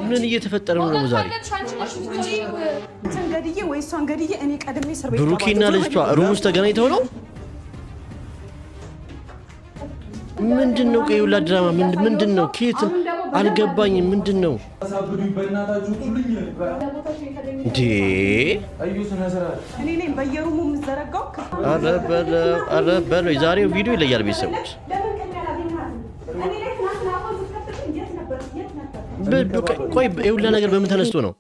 ምን እየተፈጠረ ነው ዛሬ? ተንገድዬ ወይ እሷን ገድዬ እኔ ቀድሜ እስር ቤት ብሩኬና ልጅቷ ሩም ውስጥ ተገናኝተው ነው? ምንድነው ቀዩላ ድራማ ምንድነው? ከየት አልገባኝም። ምንድነው እንዴ? እኔ ነኝ በየሩሙ የምዘረጋው። አረ በለው የዛሬው ቪዲዮ ይለያል ቤተሰቦች። ቆይ የሁላ ነገር በምን ተነስቶ ነው?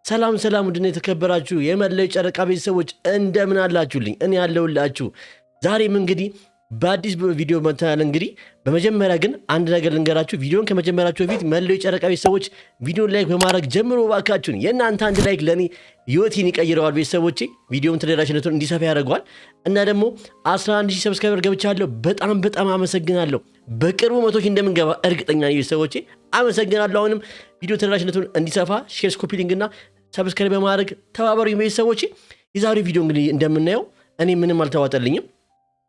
ሰላም ውድና የተከበራችሁ የመላው ጨረቃ ቤተሰቦች እንደምን አላችሁልኝ? እኔ ያለሁላችሁ። ዛሬም እንግዲህ በአዲስ ቪዲዮ መጥተናል። እንግዲህ በመጀመሪያ ግን አንድ ነገር ልንገራችሁ። ቪዲዮን ከመጀመራችሁ በፊት መላው ጨረቃ ቤተሰቦች ቪዲዮን ላይክ በማድረግ ጀምሮ ባካችሁን። የእናንተ አንድ ላይክ ለኔ ህይወቴን ይቀይረዋል ቤተሰቦቼ። ቪዲዮውን ተደራሽነቱን እንዲሰፋ ያደርገዋል እና ደግሞ 11000 ሰብስክራይበር ገብቻለሁ። በጣም አመሰግናለሁ። በቅርቡ 100,000 እንደምንገባ እርግጠኛ ነኝ ቤተሰቦቼ። አመሰግናለሁ። አሁንም ቪዲዮ ተደራሽነቱን እንዲሰፋ ሼር፣ ኮፒ ሊንክ እና ሰብስክራይብ በማድረግ ተባበሩኝ ቤተሰቦቼ። የዛሬው ቪዲዮ እንግዲህ እንደምናየው እኔ ምንም አልተዋጠልኝም።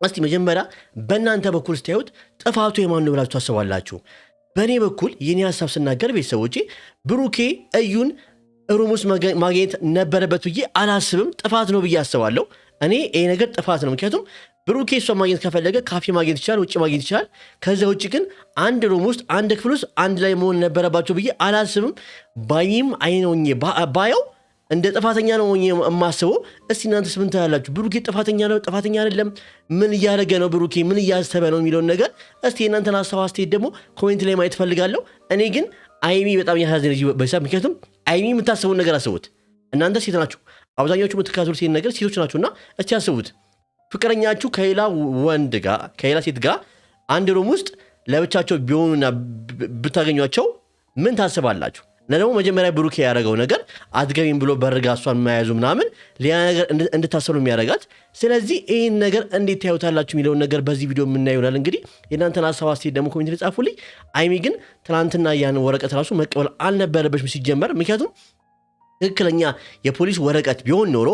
እስቲ መጀመሪያ በእናንተ በኩል ስታዩት ጥፋቱ የማን ነው ብላችሁ ታስባላችሁ? በእኔ በኩል የኔ ሀሳብ ስናገር ቤተሰቦቼ ብሩኬ እዩን ሩም ውስጥ ማግኘት ነበረበት ብዬ አላስብም። ጥፋት ነው ብዬ አስባለሁ። እኔ ይሄ ነገር ጥፋት ነው። ምክንያቱም ብሩኬ እሷ ማግኘት ከፈለገ ካፌ ማግኘት ይችላል፣ ውጭ ማግኘት ይችላል። ከዚያ ውጭ ግን አንድ ሩም ውስጥ አንድ ክፍል ውስጥ አንድ ላይ መሆን ነበረባቸው ብዬ አላስብም። ባይም አይነውኝ ባየው እንደ ጥፋተኛ ነው የማስበው። እስቲ እናንተስ ምን ታያላችሁ? ብሩኬ ጥፋተኛ ነው ጥፋተኛ አይደለም? ምን እያደረገ ነው ብሩኬ? ምን እያሰበ ነው የሚለውን ነገር እስቲ እናንተን ሀሳብ አስተያየት ደግሞ ኮሜንት ላይ ማየት ፈልጋለሁ። እኔ ግን አይሚ በጣም ያሳዝነች በሳ። ምክንያቱም አይሚ የምታስቡን ነገር አስቡት። እናንተ ሴት ናችሁ፣ አብዛኛዎቹ የምትከታተሉት ሴት ነገር ሴቶች ናችሁና እስቲ አስቡት። ፍቅረኛችሁ ከሌላ ወንድ ጋር ከሌላ ሴት ጋር አንድ ሩም ውስጥ ለብቻቸው ቢሆኑና ብታገኟቸው ምን ታስባላችሁ? እና ደግሞ መጀመሪያ ብሩኬ ያደረገው ነገር አትገቢም ብሎ በርጋ እሷን መያዙ ምናምን ሌላ ነገር እንድታሰሩ የሚያደርጋት። ስለዚህ ይህን ነገር እንዴት ታዩታላችሁ የሚለውን ነገር በዚህ ቪዲዮ የምናየው ይሆናል። እንግዲህ የእናንተን ሀሳብ አስተያየት ደግሞ ኮሜንት ላይ ጻፉልኝ። አይሚ ግን ትናንትና ያን ወረቀት ራሱ መቀበል አልነበረበሽም ሲጀመር። ምክንያቱም ትክክለኛ የፖሊስ ወረቀት ቢሆን ኖሮ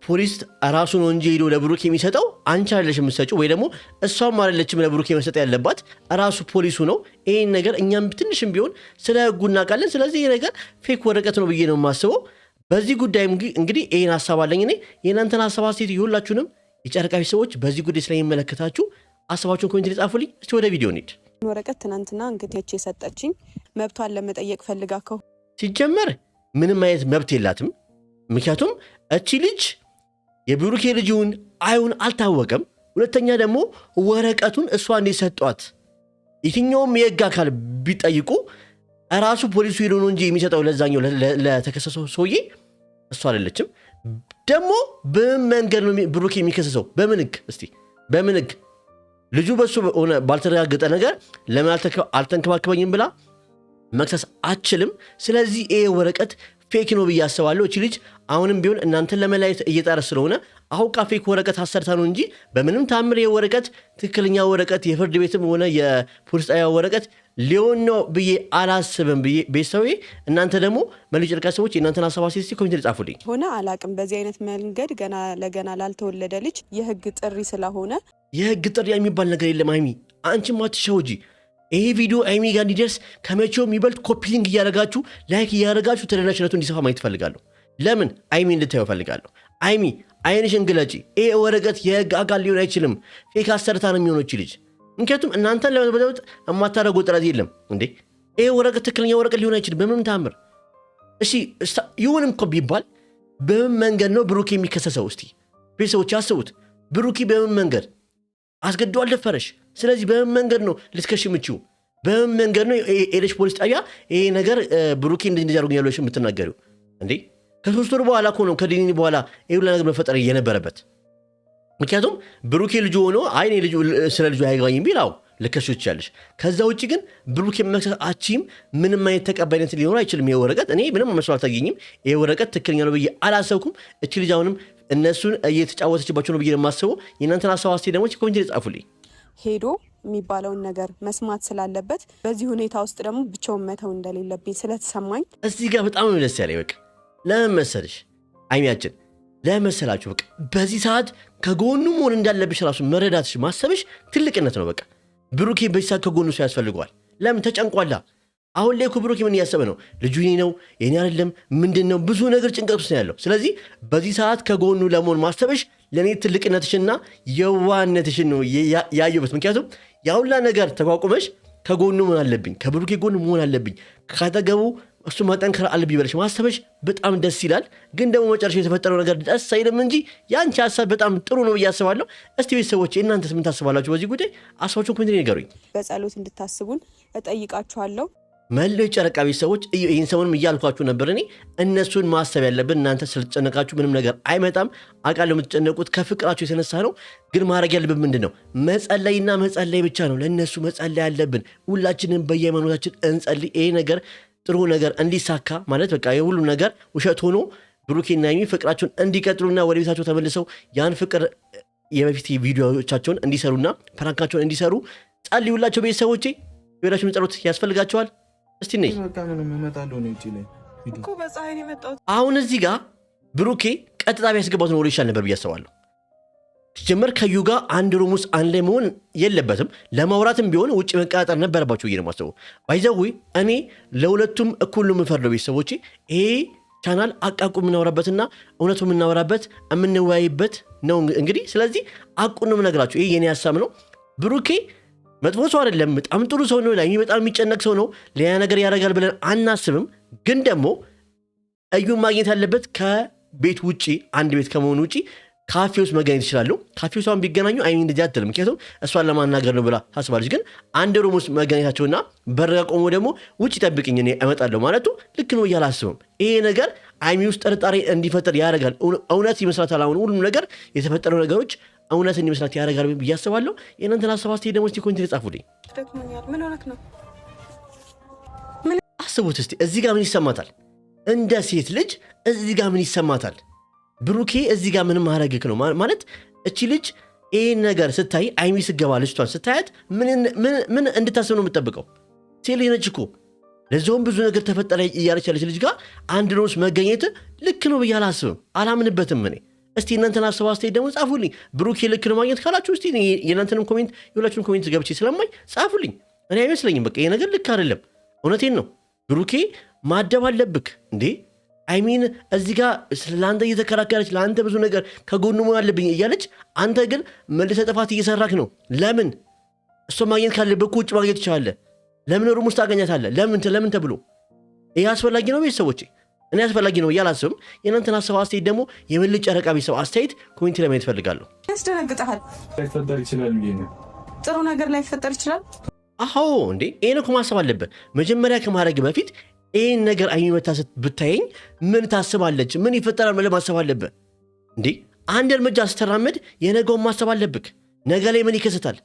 ፖሊስ ራሱ ነው እንጂ ሄዶ ለብሩኬ የሚሰጠው፣ አንቺ አይደለሽም የምትሰጪው፣ ወይ ደግሞ እሷም አይደለችም ለብሩኬ መስጠት ያለባት ራሱ ፖሊሱ ነው። ይሄን ነገር እኛም ትንሽም ቢሆን ስለ ህጉ እናውቃለን። ስለዚህ ይሄ ነገር ፌክ ወረቀት ነው ብዬ ነው የማስበው። በዚህ ጉዳይ እንግዲህ ይሄን ሀሳብ አለኝ እኔ። የእናንተን ሀሳብ አስተያየት ይሁላችሁንም የጨረቃ ሰዎች በዚህ ጉዳይ ስለሚመለከታችሁ ሀሳባችሁን ኮሜንት ላይ ጻፉልኝ። እስቲ ወደ ቪዲዮ እንሂድ። ወረቀት ትናንትና እንግዲህ የሰጠችኝ መብቷን ለመጠየቅ ፈልጋከው ሲጀመር ምንም አይነት መብት የላትም። ምክንያቱም እቺ ልጅ የብሩኬ ልጅውን አይሁን አልታወቀም። ሁለተኛ ደግሞ ወረቀቱን እሷ እንዴት ሰጧት? የትኛውም የህግ አካል ቢጠይቁ ራሱ ፖሊሱ ሄዶ ነው እንጂ የሚሰጠው ለዛኛው ለተከሰሰው ሰውዬ፣ እሷ አይደለችም። ደግሞ በምን መንገድ ነው ብሩኬ የሚከሰሰው? በምን ህግ? እስቲ በምን ህግ? ልጁ በሱ ሆነ ባልተረጋገጠ ነገር ለምን አልተንከባከበኝም ብላ መክሰስ አትችልም። ስለዚህ ይሄ ወረቀት ፌክ ነው ብዬ አስባለሁ። እቺ ልጅ አሁንም ቢሆን እናንተን ለመለያየት እየጣረ ስለሆነ አሁን ፌክ ወረቀት አሰርታ ነው እንጂ በምንም ታምር የወረቀት ትክክለኛ ወረቀት የፍርድ ቤትም ሆነ የፖሊስ ጣቢያ ወረቀት ሊሆን ነው ብዬ አላስብም። ቤተሰቤ እናንተ ደግሞ መላው ጨረቃ ሰዎች የእናንተን ሀሳብ አስተያየት ኮሜንት ላይ ጻፉልኝ። ሆነ አላቅም በዚህ አይነት መንገድ ገና ላልተወለደ ልጅ የህግ ጥሪ ስለሆነ የህግ ጥሪ የሚባል ነገር የለም። አይሚ አንቺም አትሸውጂ። ይሄ ቪዲዮ አይሚ ጋር እንዲደርስ ከመቼው የሚበልጥ ኮፒ ሊንክ እያደረጋችሁ ላይክ እያደረጋችሁ ተደራሽነቱ እንዲሰፋ ማየት ፈልጋለሁ። ለምን አይሚ እንድታየው ፈልጋለሁ። አይሚ አይንሽን ግለጪ። ይሄ ወረቀት የህግ አካል ሊሆን አይችልም። ፌክ አሰርታ ነው የሚሆነው እቺ ልጅ። ምክንያቱም እናንተን ለመበለጥ የማታደርገው ጥረት የለም እንዴ። ይሄ ወረቀት ትክክለኛ ወረቀት ሊሆን አይችልም በምንም ታምር። እሺ ይሁንም እኮ ቢባል በምን መንገድ ነው ብሩኬ የሚከሰሰው? እስቲ ቤተሰቦች ያስቡት። ብሩኬ በምን መንገድ አስገድዶ አልደፈረሽ? ስለዚህ በምን መንገድ ነው ልትከሽ የምችው? በምን መንገድ ነው ኤሌሽ ፖሊስ ጣቢያ ይሄ ነገር ብሩኬ እንደዚህ አድርጎኝ ያለሽ የምትናገሪው እንዴ? ከ3 ወር በኋላ እኮ ነው ከዲኒ በኋላ ይሄ ሁሉ ነገር መፈጠር የነበረበት። ምክንያቱም ብሩኬ ልጅ ሆኖ አይኔ ልጅ ስለ ልጁ አይገባኝም ቢላው ልከሽው ይችላልሽ። ከዛ ውጪ ግን ብሩኬ መክሰስ አቺም ምንም አይነት ተቀባይነት ሊኖር አይችልም። ይሄ ወረቀት እኔ ምንም መስዋዕት አልታገኝም። ይሄ ወረቀት ትክክለኛ ነው ብዬ አላሰብኩም። እቺ ልጅ አሁንም እነሱን እየተጫወተችባቸው ነው ብዬ ነው የማስበው። የእናንተን ሀሳብ አስተያየት ደግሞ ኮሜንት ላይ ጻፉልኝ። ሄዶ የሚባለውን ነገር መስማት ስላለበት በዚህ ሁኔታ ውስጥ ደግሞ ብቻውን መተው እንደሌለብኝ ስለተሰማኝ እዚህ ጋር በጣም ነው ደስ ያለኝ። በቃ ለምን መሰለሽ አይሚያችን ለመሰላችሁ በቃ በዚህ ሰዓት ከጎኑ መሆን እንዳለብሽ ራሱ መረዳትሽ ማሰብሽ ትልቅነት ነው። በቃ ብሩኬ በዚህ ሰዓት ከጎኑ ሰው ያስፈልገዋል። ለምን ተጨንቋላ። አሁን ላይ ብሩኬ ምን እያሰበ ነው? ልጁ የኔ ነው የኔ አይደለም ምንድን ነው? ብዙ ነገር ጭንቀት ውስጥ ነው ያለው። ስለዚህ በዚህ ሰዓት ከጎኑ ለመሆን ማሰብሽ ለእኔ ትልቅነትሽና የዋህነትሽን ነው ያየሁበት። ምክንያቱም ያሁላ ነገር ተቋቁመሽ ከጎኑ መሆን አለብኝ፣ ከብሩኬ ጎን መሆን አለብኝ፣ ካጠገቡ እሱ መጠንከር አለብኝ ብለሽ ማሰበሽ በጣም ደስ ይላል። ግን ደግሞ መጨረሻ የተፈጠረው ነገር ደስ አይልም እንጂ የአንቺ ሀሳብ በጣም ጥሩ ነው ብዬ አስባለሁ። እስቲ ቤተሰቦች እናንተስ ምን ታስባላችሁ በዚህ ጉዳይ? አስባችሁን ኮሜንት ንገሩኝ። በጸሎት እንድታስቡን እጠይቃችኋለሁ። መላው ጨረቃ ቤተሰቦች ይህን ሰሞኑን እያልኳችሁ ነበር እኔ እነሱን ማሰብ ያለብን። እናንተ ስለተጨነቃችሁ ምንም ነገር አይመጣም አውቃለሁ። የምትጨነቁት ከፍቅራችሁ የተነሳ ነው። ግን ማድረግ ያለብን ምንድን ነው? መጸለይና መጸለይ ብቻ ነው። ለእነሱ መጸለይ ያለብን። ሁላችንም በየሃይማኖታችን እንጸልይ። ይሄ ነገር ጥሩ ነገር እንዲሳካ ማለት በቃ የሁሉም ነገር ውሸት ሆኖ ብሩኬና ሀይሚ ፍቅራቸውን እንዲቀጥሉና ወደ ቤታቸው ተመልሰው ያን ፍቅር የበፊት ቪዲዮቻቸውን እንዲሰሩና ፕራንካቸውን እንዲሰሩ ጸልዩላቸው ቤተሰቦቼ። የወዳችሁን ጸሎት ያስፈልጋቸዋል። እስቲ ነይ አሁን እዚህ ጋር ብሩኬ ቀጥታ ቢያስገባትን ወደ ይሻል ነበር ብዬ አስባለሁ። ሲጀመር ከዩ ጋር አንድ ሩም ውስጥ አንድ ላይ መሆን የለበትም። ለማውራትም ቢሆን ውጭ መቀጣጠር ነበረባቸው ብዬ ነው የማስበው። ባይዘዊ እኔ ለሁለቱም እኩል ነው የምፈርደው ቤተሰቦቼ። ይሄ ቻናል አቃቁ የምናወራበትና እውነቱ የምናወራበት የምንወያይበት ነው እንግዲህ። ስለዚህ አቁን ነው የምነግራቸው። ይሄ የኔ ሀሳብ ነው። ብሩኬ መጥፎ ሰው አይደለም፣ በጣም ጥሩ ሰው ነው። ላይ በጣም የሚጨነቅ ሰው ነው። ሌላ ነገር ያደርጋል ብለን አናስብም። ግን ደግሞ እዩን ማግኘት ያለበት ከቤት ውጭ አንድ ቤት ከመሆኑ ውጭ ካፌ ውስጥ መገኘት ይችላሉ። ካፌ ውስጥ ቢገናኙ አይሚ እንደዚህ አትልም። ምክንያቱም እሷን ለማናገር ነው ብላ ታስባለች። ግን አንድ ሩም ውስጥ መገኘታቸውና በረጋ ቆሞ ደግሞ ውጭ ጠብቅኝ እኔ እመጣለሁ ማለቱ ልክ ነው እያለ አስብም። ይሄ ነገር አይሚ ውስጥ ጥርጣሬ እንዲፈጠር ያደርጋል። እውነት ይመስላታል። አሁን ሁሉም ነገር የተፈጠረው ነገሮች እውነት እንዲመስላት ያደርጋል ብዬ አስባለሁ። የእናንተን ሀሳብ አስተያየት ደግሞ እስቲ ኮሜንት ጻፉልኝ። አስቡት እስቲ እዚህ ጋር ምን ይሰማታል? እንደ ሴት ልጅ እዚህ ጋር ምን ይሰማታል? ብሩኬ እዚህ ጋር ምንም ማድረግክ ነው ማለት እቺ ልጅ ይህን ነገር ስታይ አይሚ ስገባ ልጅቷን ስታያት ምን እንድታስብ ነው የምጠብቀው? ሴት ልጅ ነች እኮ። ለዚሁም ብዙ ነገር ተፈጠረ እያለች ያለች ልጅ ጋር አንድ ሮስ መገኘት ልክ ነው ብዬ አላስብም፣ አላምንበትም እኔ። እስቲ እናንተን ሀሳብ አስተያየት ደግሞ ጻፉልኝ። ብሩኬ ልክ ነው ማግኘት ካላችሁ እስቲ የእናንተንም ኮሜንት የሁላችሁን ኮሜንት ገብቼ ስለማኝ ጻፉልኝ። እኔ አይመስለኝም በቃ ይሄ ነገር ልክ አይደለም። እውነቴን ነው። ብሩኬ ማደብ አለብክ እንዴ። አይሚን እዚህ ጋር ለአንተ እየተከራከረች ለአንተ ብዙ ነገር ከጎኑ መሆን አለብኝ እያለች አንተ ግን መልሰ ጥፋት እየሰራክ ነው። ለምን እሷ ማግኘት ካለብህ ውጭ ማግኘት ትችላለህ? ለምን ሩም ውስጥ ታገኛታለህ? ለምን ተብሎ ይህ አስፈላጊ ነው? ቤተሰቦቼ እኔ አስፈላጊ ነው እያላስብም። የእናንተን ሀሳብ አስተያየት ደግሞ የመልጭ ጨረቃ ቤተሰብ አስተያየት ኮሜንት ላይ ማየት እፈልጋለሁ። ያስደነግጠሃል። ላይፈጠር ይችላል። ጥሩ ነገር ላይፈጠር ይችላል። አዎ እንዴ ይህን እኮ ማሰብ አለብን። መጀመሪያ ከማድረግ በፊት ይህን ነገር አይሚ መታ ብታየኝ ምን ታስባለች? ምን ይፈጠራል ብለህ ማሰብ አለብህ እንዴ። አንድ እርምጃ ስትራመድ የነገውን ማሰብ አለብህ። ነገ ላይ ምን ይከሰታል?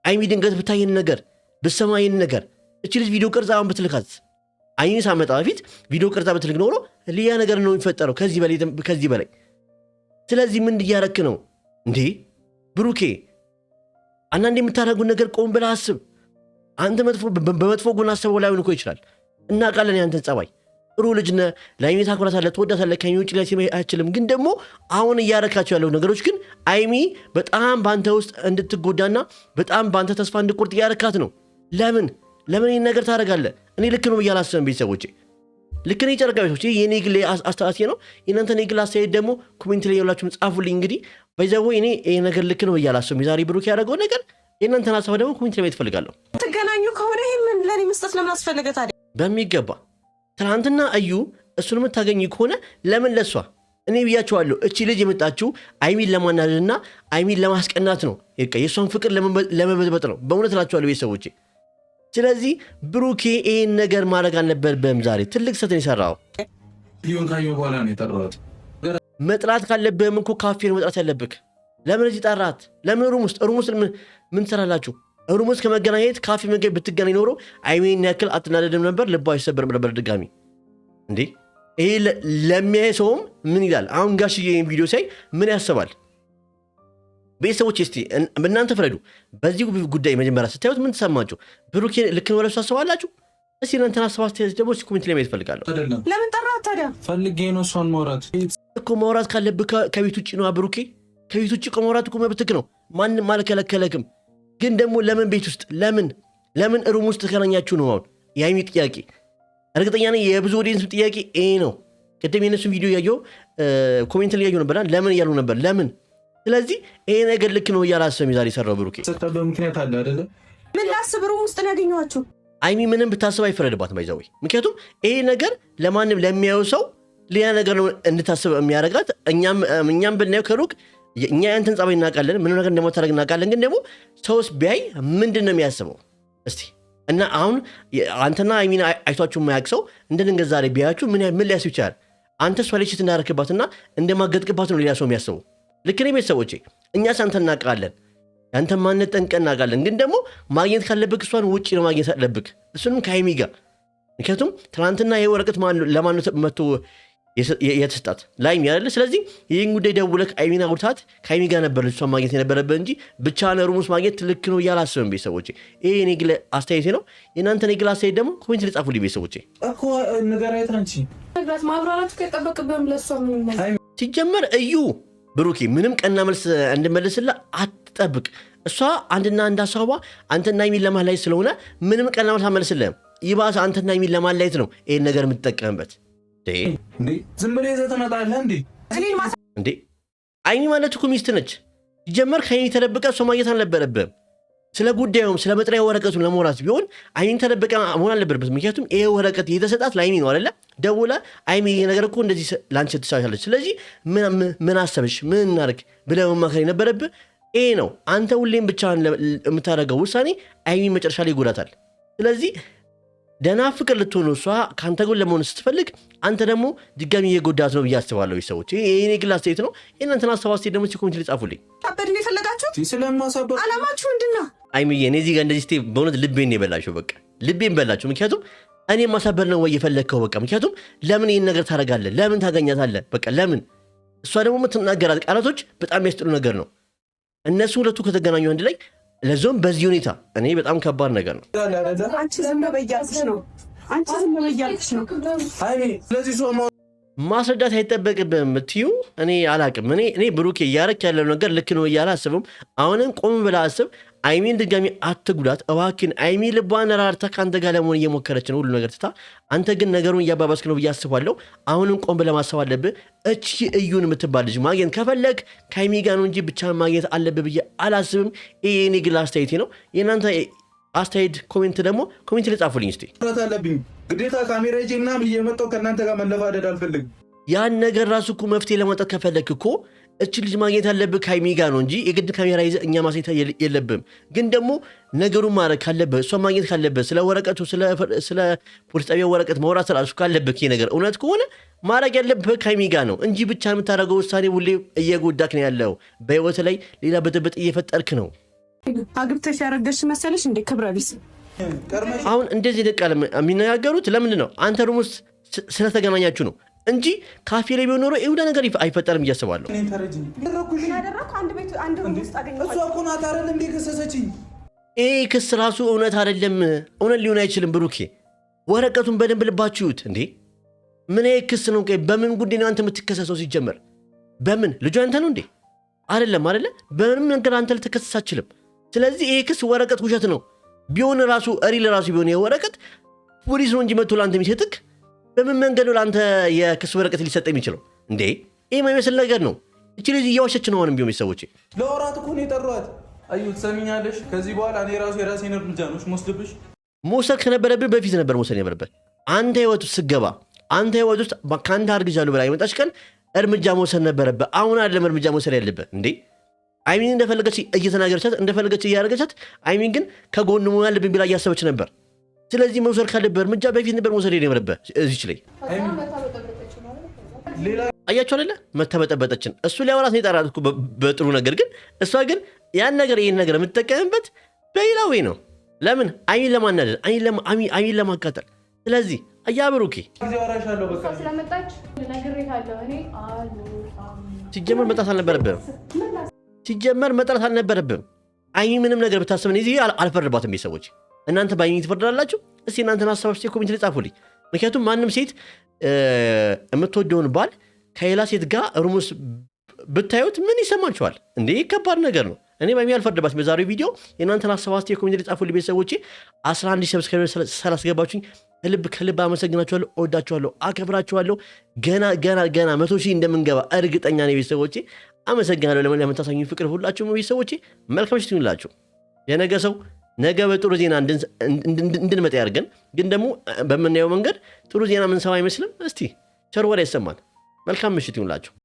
አይሚ ድንገት ብታየን ነገር ብሰማ ይህን ነገር እቺ ልጅ ቪዲዮ ቅርጻ ብትልካት አይሚ ሳመጣ በፊት ቪዲዮ ቅርጻ ብትልክ ኖሮ ሌላ ነገር ነው የሚፈጠረው ከዚህ በላይ። ስለዚህ ምን እያረክ ነው እንዴ ብሩኬ? አንዳንድ የምታደርጉን ነገር ቆም ብለህ አስብ። አንተ በመጥፎ ጎን አስበው ላይሆን እኮ ይችላል። እናውቃለን ያንተን ጸባይ። ጥሩ ልጅ ነህ፣ ለአይሚ ታኩራታለህ፣ ትወዳታለህ፣ ከአይሚ ውጭ ላይ ሲመ አይችልም። ግን ደግሞ አሁን እያረካቸው ያለው ነገሮች ግን አይሚ በጣም በአንተ ውስጥ እንድትጎዳና በጣም በአንተ ተስፋ እንድቆርጥ እያረካት ነው። ለምን ይህን ነገር ታደርጋለህ? እኔ ልክ ነው ብዬ አላስብም ቤተሰቦቼ። ልክ ነው የጨረቃ ቤቶች። የኔ ግል አስተያየት ነው። የእናንተን የግል አስተያየት ደግሞ ኮሜንት ላይ የላችሁም ጻፉልኝ። እንግዲህ በዛው እኔ ይሄ ነገር ልክ ነው ብዬ አላስብም። የዛሬ ብሩክ ያደረገው ነገር የእናንተን ሀሳብ ደግሞ ኮሜንት ላይ ማየት እፈልጋለሁ። ትገናኙ ከሆነ ይሄን ለኔ መስጠት ለምን አስፈለገ ታዲያ? በሚገባ ትናንትና እዩ እሱን የምታገኝ ከሆነ ለምን ለሷ? እኔ ብያቸዋለሁ። እቺ ልጅ የመጣችው አይሚን ለማናደድና አይሚን ለማስቀናት ነው። የእሷን ፍቅር ለመበጥበጥ ነው። በእውነት እላቸዋለሁ ቤተሰቦቼ። ስለዚህ ብሩኬ ይህን ነገር ማድረግ አልነበረብህም። ዛሬ ትልቅ ስህተት የሰራው ይሁን ካየሁ በኋላ ነው የጠራሁት። መጥራት ካለብህም እኮ ካፌ ነው መጥራት ያለብህ። ለምን እዚህ ጠራት? ለምን ሩም ውስጥ ምን ትሰራላችሁ? ሩም ውስጥ ከመገናኘት ካፌ መንገድ ብትገናኝ ኖሮ አይሜን ያክል አትናደድም ነበር፣ ልቧ አይሰበርም ነበር ድጋሚ እንዴ። ይሄ ለሚያይ ሰውም ምን ይላል? አሁን ጋሽዬ ይህን ቪዲዮ ሳይ ምን ያስባል? ቤተሰቦች እስቲ እናንተ ፍረዱ። በዚህ ጉዳይ መጀመሪያ ስታዩት ምን ተሰማችሁ? ብሩኬ ልክ ነው ብላችሁ ታስባላችሁ? እስቲ እናንተን ሀሳብ አስተያየት ደግሞ ኮሜንት ላይ ማየት እፈልጋለሁ። ለምን ጠራኸት ታዲያ? ፈልጌ ነው እሷን ማውራት እኮ። ማውራት ካለብህ ከቤት ውጭ ነው ብሩኬ። ከቤት ውጭ ማውራት እኮ መብትህ ነው። ማንም አልከለከለክም። ግን ደግሞ ለምን ቤት ውስጥ ለምን ሩም ውስጥ ተገናኛችሁ ነው? አሁን የሀይሚ ጥያቄ እርግጠኛ ነኝ የብዙ ኦዲየንስ ጥያቄ ይሄ ነው። ቅድም የነሱን ቪዲዮ ያየው ኮሜንት ላይ ያየው ነበር ለምን እያሉ ነበር ለምን። ስለዚህ ይሄ ነገር ልክ ነው እያላሰብም ዛሬ የሰራው ብሩኬ ምክንያት አለ አይደለ? ምን ላስብ ሩም ውስጥ ነው ያገኘኋችሁ? ሀይሚ ምንም ብታስብ አይፈረድባትም ባይዘው። ምክንያቱም ይሄ ነገር ለማንም ለሚያየው ሰው ሌላ ነገር ነው እንድታስብ የሚያደርጋት። እኛም ብናየው ከሩቅ እኛ ያንተን ጸባይ እናውቃለን፣ ምንም ነገር እንደማታደርግ እናውቃለን። ግን ደግሞ ሰውስ ቢያይ ምንድን ነው የሚያስበው እስቲ? እና አሁን አንተና ሀይሚን አይቷችሁ የማያውቅ ሰው እንደድንገት ዛሬ ቢያያችሁ ምን ሊያስብ ይችላል? አንተ እሷ ላይ ችት እንዳደረክባትና እንደማገጥክባት ነው ሌላ ሰው የሚያስበው። ልክ እኔ ቤተሰቦቼ እኛስ አንተን እናውቃለን፣ ያንተ ማንነት ጠንቅቀን እናውቃለን። ግን ደግሞ ማግኘት ካለብክ እሷን ውጭ ነው ማግኘት አለብክ፣ እሱንም ከሀይሚ ጋር። ምክንያቱም ትናንትና ይሄ ወረቀት ለማን መጥቶ የተሰጣት ላይሚ አይደለ? ስለዚህ ይህን ጉዳይ ደውለህ ሀይሚን አውርታት ከሀይሚ ጋር ነበር እሷን ማግኘት የነበረብህ እንጂ ብቻህን ሩም ውስጥ ማግኘት ልክ ነው እያላስብም። ቤተሰቦቼ ይሄ እኔ ግል አስተያየቴ ነው። የእናንተ እኔ ግል አስተያየት ደግሞ ኮሜንት ላይ ጻፉልኝ ቤተሰቦቼ። እኮ ንገራየት አንቺ ማብራራት ከጠበቅብህም ለእሷ ሲጀመር እዩ ብሩኬ ምንም ቀና መልስ እንድመልስላ አትጠብቅ። እሷ አንድና አንድ ሀሳቧ አንተና ሀይሚን ለማለያየት ስለሆነ ምንም ቀና መልስ አትመልስልህም። ይባስ አንተና ሀይሚን ለማለያየት ነው ይሄን ነገር የምትጠቀምበት። ዝም ብለህ ይዘህ ትመጣለህ እንዴ? ሀይሚ ማለት እኮ ሚስት ነች። ሲጀመር ከሀይሚ ተደብቀ እሷ ማግኘት አልነበረብህም። ስለ ጉዳዩም ስለ መጥሪያ ወረቀቱን ለመውራት ቢሆን ሀይሚን ተደብቀ መሆን አልነበረበት። ምክንያቱም ይሄ ወረቀት የተሰጣት ለሀይሚ ነው አይደለ? ደውላ ሀይሚ ይሄ ነገር እኮ እንደዚህ ላንቺ ትሳሻለች፣ ስለዚህ ምን አሰብሽ ምን እናድርግ ብለህ መማከር የነበረብህ ይሄ ነው። አንተ ሁሌም ብቻህን የምታደርገው ውሳኔ ሀይሚን መጨረሻ ላይ ይጎዳታል። ስለዚህ ደህና ፍቅር ልትሆኑ እሷ ከአንተ ጎን ለመሆን ስትፈልግ አንተ ደግሞ ድጋሚ እየጎዳት ነው ብዬ አስባለሁ። ሰዎች ይሄ ግል አስተያየት ነው። የእናንተን ሀሳብ አስተያየት ደግሞ ኮሜንት ላይ ጻፉልኝ። አበድን የፈለጋችሁት ስለማሳበብ አላማችሁ ምንድን ነው? አይምዬ እኔ እዚህ ጋር እንደዚህ በእውነት ልቤን የበላቸው በቃ ልቤን በላቸው። ምክንያቱም እኔ ማሳበር ነው ወይ የፈለግከው? በቃ ምክንያቱም ለምን ይህን ነገር ታደርጋለህ? ለምን ታገኛታለህ? በቃ ለምን? እሷ ደግሞ የምትናገራት ቃላቶች በጣም የሚያስጥሉ ነገር ነው። እነሱ ሁለቱ ከተገናኙ አንድ ላይ ለዞም በዚህ ሁኔታ እኔ በጣም ከባድ ነገር ነው። አንቺ ዝም በያልሽ ነው ማስረዳት አይጠበቅብህም የምትዩ እኔ አላቅም። እኔ ብሩኬ እያረክ ያለው ነገር ልክ ነው እያለ አስብም። አሁንም ቆም ብለህ አስብ። አይሚን ድጋሚ አትጉዳት እባክን። አይሚ ልቧን ራርታ ከአንተ ጋር ለመሆን እየሞከረች ነው ሁሉ ነገር ትታ፣ አንተ ግን ነገሩን እያባባስክ ነው ብዬ አስባለሁ። አሁንም ቆም ብለህ ማሰብ አለብህ። እቺ እዩን የምትባል ልጅ ማግኘት ከፈለግ ከአይሚ ጋር ነው እንጂ ብቻህን ማግኘት አለብህ ብዬ አላስብም። ይሄ እኔ ግል አስተያየቴ ነው። የእናንተ አስተያየት ኮሜንት ደግሞ ኮሜንት ላይ ጻፉልኝ እስቲ። አለብኝ ግዴታ ካሜራ ይዤ ምናምን እየመጣሁ ከእናንተ ጋር መለፋደድ አልፈልግም። ያን ነገር ራሱ እኮ መፍትሄ ለማውጣት ከፈለግ እኮ እች ልጅ ማግኘት ያለብህ ከሀይሚ ጋር ነው እንጂ የግድ ካሜራ ይዘህ እኛ ማሳየት የለብህም። ግን ደግሞ ነገሩን ማድረግ ካለብህ እሷ ማግኘት ካለብህ ስለ ወረቀቱ ስለ ፖሊስ ጣቢያ ወረቀት ማውራት ራሱ ካለብህ ይሄ ነገር እውነት ከሆነ ማድረግ ያለብህ ከሀይሚ ጋር ነው እንጂ ብቻ የምታደርገው ውሳኔ ሁሌ እየጎዳክ ነው ያለው። በህይወት ላይ ሌላ ብጥብጥ እየፈጠርክ ነው። አግብተሽ ያረገሽ መሰለሽ እንዴ? ክብረ ቢስ። አሁን እንደዚህ ደቃል የሚነጋገሩት ለምንድን ነው? አንተ ሩም ውስጥ ስለተገናኛችሁ ነው እንጂ ካፌ ላይ ቢሆን ኖሮ ይሁዳ ነገር አይፈጠርም እያስባለሁ። ይህ ክስ ራሱ እውነት አይደለም፣ እውነት ሊሆን አይችልም። ብሩኬ ወረቀቱን በደንብ ልባችሁት እንዴ! ምን ክስ ነው? በምን ጉዳይ ነው አንተ የምትከሰሰው? ሲጀመር በምን ልጁ አንተ ነው እንዴ? አይደለም አይደለ? በምንም ነገር አንተ ልትከሰስ አትችልም። ስለዚህ ይህ ክስ ወረቀት ውሸት ነው ቢሆን ራሱ ሪል ራሱ ቢሆን የወረቀት ፖሊስ ነው እንጂ መጥቶ ለአንተ የሚሰጥክ በምን መንገድ ነው ለአንተ የክስ ወረቀት ሊሰጥ የሚችለው እንዴ? ይህ የማይመስል ነገር ነው። እቺ ልጅ እያዋሸች ነው። አሁንም ቢሆን ቤተሰቦቼ ለወራት እኮ ነው የጠሯት። አዩ ትሰሚኛለሽ? ከዚህ በኋላ እኔ ራሱ የራሴን እርምጃ ነው ወስድብሽ። መውሰድ ከነበረብህ በፊት ነበር መውሰድ የነበረብህ። አንተ ህይወት ውስጥ ስገባ አንተ ህይወት ውስጥ ከአንተ አርግዣለሁ ብላ የመጣች ቀን እርምጃ መውሰድ ነበረብህ። አሁን አይደለም እርምጃ መውሰድ ያለብህ እንዴ? አይሚን እንደፈለገች እየተናገረቻት እንደፈለገች እያደረገቻት፣ አይሚን ግን ከጎን መሆን አለብኝ ብላ እያሰበች ነበር። ስለዚህ መውሰድ ካለብህ እርምጃ በፊት ነበር መውሰድ የነበረብህ። እዚች ላይ አያችሁ አይደለ? መተበጠበጠችን እሱ ሊያወራት ነው የጠራት እኮ በጥሩ ነገር። ግን እሷ ግን ያን ነገር ይህን ነገር የምትጠቀምበት በሌላ ወይ ነው። ለምን? አይሚን ለማናደድ፣ አይሚን ለማቃጠል። ስለዚህ አያብሩኬ ሲጀመር መጣት አልነበረብህም። አይሚ ምንም ነገር ብታስብን እዚህ አልፈርድባትም። ቤተሰቦች እናንተ በአይሚ ትፈርዳላችሁ። እስቲ እናንተን ሀሳብ ስ ኮሜንት ላይ ጻፉልኝ። ምክንያቱም ማንም ሴት የምትወደውን ባል ከሌላ ሴት ጋር ሩም ውስጥ ብታዩት ምን ይሰማችኋል እንዴ? ከባድ ነገር ነው። እኔ በሚያል ፈርድባት በዛሬው ቪዲዮ የእናንተን ሀሳብ አስተያየት ኮሜንት ላይ ጻፉልኝ ቤተሰቦቼ። 11 ሰብስክራይበር ስላስገባችሁኝ ከልብ አመሰግናችኋለሁ፣ እወዳችኋለሁ፣ አከብራችኋለሁ። ገና 100 ሺህ እንደምንገባ እርግጠኛ ነኝ ቤተሰቦቼ። አመሰግናለሁ ለምታሳዩኝ ፍቅር ሁላችሁም ቤተሰቦቼ። መልካም ምሽት ይሁንላችሁ። የነገ ሰው ነገ በጥሩ ዜና እንድንመጣ ያድርገን። ግን ደግሞ በምናየው መንገድ ጥሩ ዜና ምንሰማ አይመስልም። እስቲ ቸር ወሬ ይሰማል። መልካም ምሽት ይሁንላችሁ።